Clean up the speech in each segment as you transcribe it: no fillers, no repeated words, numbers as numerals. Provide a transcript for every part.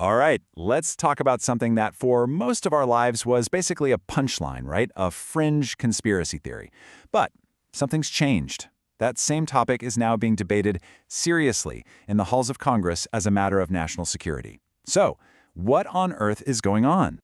All right, let's talk about something that for most of our lives was basically a punchline, right? A fringe conspiracy theory. But something's changed. That same topic is now being debated seriously in the halls of Congress as a matter of national security. So, what on earth is going on?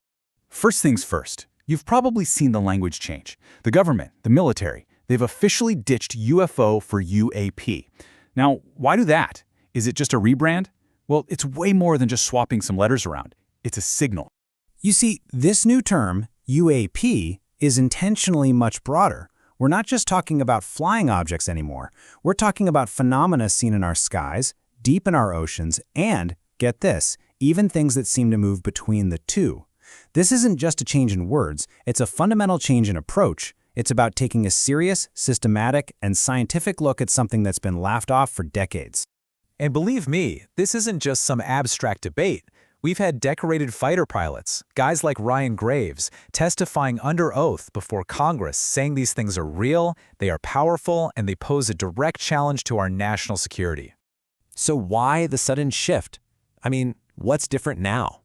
First things first, you've probably seen the language change. The government, the military, they've officially ditched UFO for UAP. Now, why do that? Is it just a rebrand? Well, it's way more than just swapping some letters around. It's a signal. You see, this new term, UAP, is intentionally much broader. We're not just talking about flying objects anymore. We're talking about phenomena seen in our skies, deep in our oceans, and, get this, even things that seem to move between the two. This isn't just a change in words, it's a fundamental change in approach. It's about taking a serious, systematic, and scientific look at something that's been laughed off for decades. And believe me, this isn't just some abstract debate. We've had decorated fighter pilots, guys like Ryan Graves, testifying under oath before Congress saying these things are real, they are powerful, and they pose a direct challenge to our national security. So why the sudden shift? I mean, what's different now?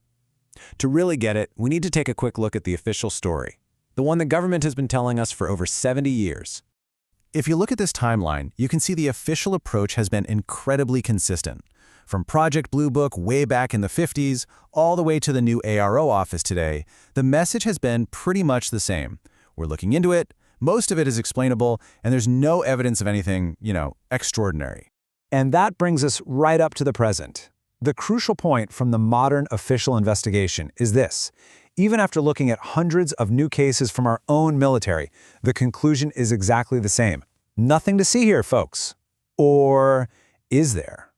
To really get it, we need to take a quick look at the official story, the one the government has been telling us for over 70 years. If you look at this timeline, you can see the official approach has been incredibly consistent. From Project Blue Book way back in the 50s, all the way to the new ARO office today, the message has been pretty much the same. We're looking into it, most of it is explainable, and there's no evidence of anything, extraordinary. And that brings us right up to the present. The crucial point from the modern official investigation is this. Even after looking at hundreds of new cases from our own military, the conclusion is exactly the same. Nothing to see here, folks. Or is there?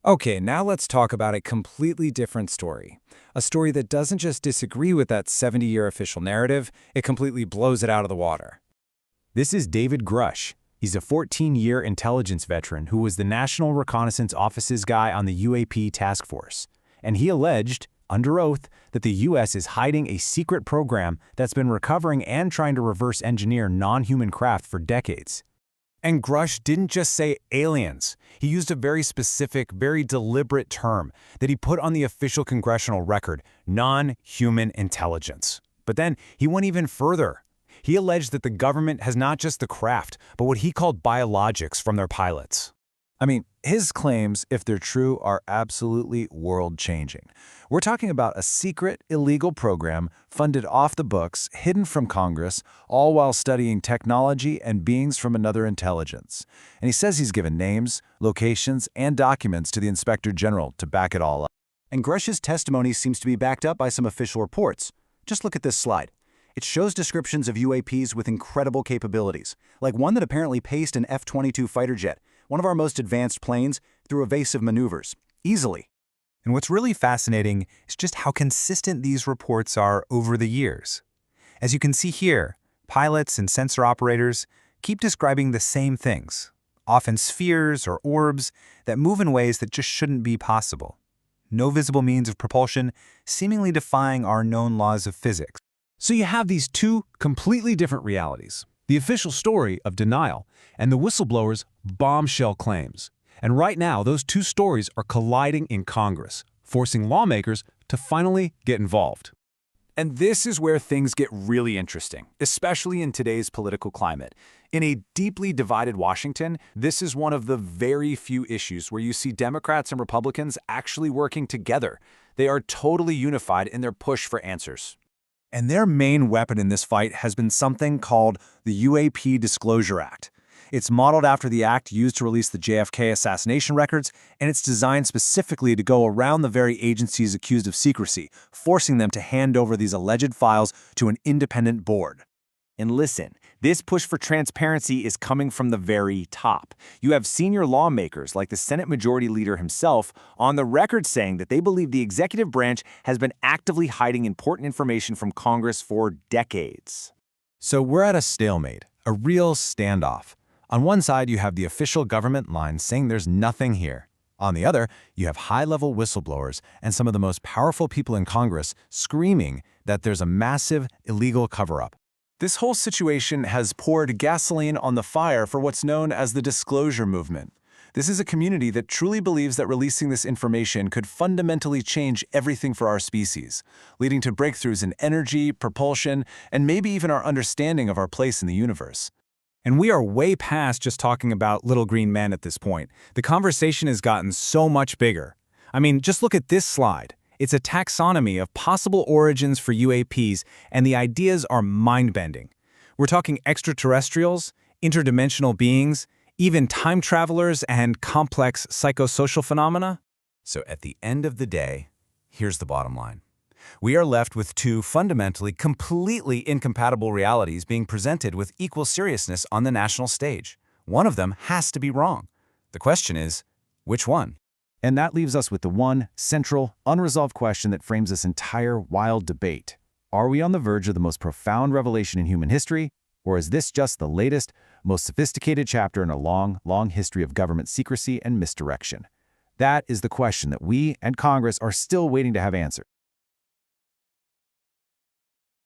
Okay, now let's talk about a completely different story. A story that doesn't just disagree with that 70-year official narrative, it completely blows it out of the water. This is David Grush. He's a 14-year intelligence veteran who was the National Reconnaissance Office's guy on the UAP task force. And he alleged, under oath, that the U.S. is hiding a secret program that's been recovering and trying to reverse engineer non-human craft for decades. And Grush didn't just say aliens. He used a very specific, very deliberate term that he put on the official congressional record, non-human intelligence. But then he went even further. He alleged that the government has not just the craft, but what he called biologics from their pilots. I mean, his claims, if they're true, are absolutely world-changing. We're talking about a secret, illegal program funded off the books, hidden from Congress, all while studying technology and beings from another intelligence. And he says he's given names, locations, and documents to the Inspector General to back it all up. And Grush's testimony seems to be backed up by some official reports. Just look at this slide. It shows descriptions of UAPs with incredible capabilities, like one that apparently paced an F-22 fighter jet, one of our most advanced planes, through evasive maneuvers, easily. And what's really fascinating is just how consistent these reports are over the years. As you can see here, pilots and sensor operators keep describing the same things, often spheres or orbs that move in ways that just shouldn't be possible. No visible means of propulsion, seemingly defying our known laws of physics. So you have these two completely different realities. The official story of denial and the whistleblower's bombshell claims. And right now, those two stories are colliding in Congress, forcing lawmakers to finally get involved. And this is where things get really interesting, especially in today's political climate. In a deeply divided Washington, this is one of the very few issues where you see Democrats and Republicans actually working together. They are totally unified in their push for answers. And their main weapon in this fight has been something called the UAP Disclosure Act. It's modeled after the act used to release the JFK assassination records, and it's designed specifically to go around the very agencies accused of secrecy, forcing them to hand over these alleged files to an independent board. And listen, this push for transparency is coming from the very top. You have senior lawmakers like the Senate Majority Leader himself on the record saying that they believe the executive branch has been actively hiding important information from Congress for decades. So we're at a stalemate, a real standoff. On one side, you have the official government line saying there's nothing here. On the other, you have high-level whistleblowers and some of the most powerful people in Congress screaming that there's a massive illegal cover-up. This whole situation has poured gasoline on the fire for what's known as the disclosure movement. This is a community that truly believes that releasing this information could fundamentally change everything for our species, leading to breakthroughs in energy, propulsion, and maybe even our understanding of our place in the universe. And we are way past just talking about little green men at this point. The conversation has gotten so much bigger. I mean, just look at this slide. It's a taxonomy of possible origins for UAPs, and the ideas are mind-bending. We're talking extraterrestrials, interdimensional beings, even time travelers and complex psychosocial phenomena. So at the end of the day, here's the bottom line. We are left with two fundamentally, completely incompatible realities being presented with equal seriousness on the national stage. One of them has to be wrong. The question is, which one? And that leaves us with the one central, unresolved question that frames this entire wild debate. Are we on the verge of the most profound revelation in human history, or is this just the latest, most sophisticated chapter in a long, long history of government secrecy and misdirection? That is the question that we and Congress are still waiting to have answered.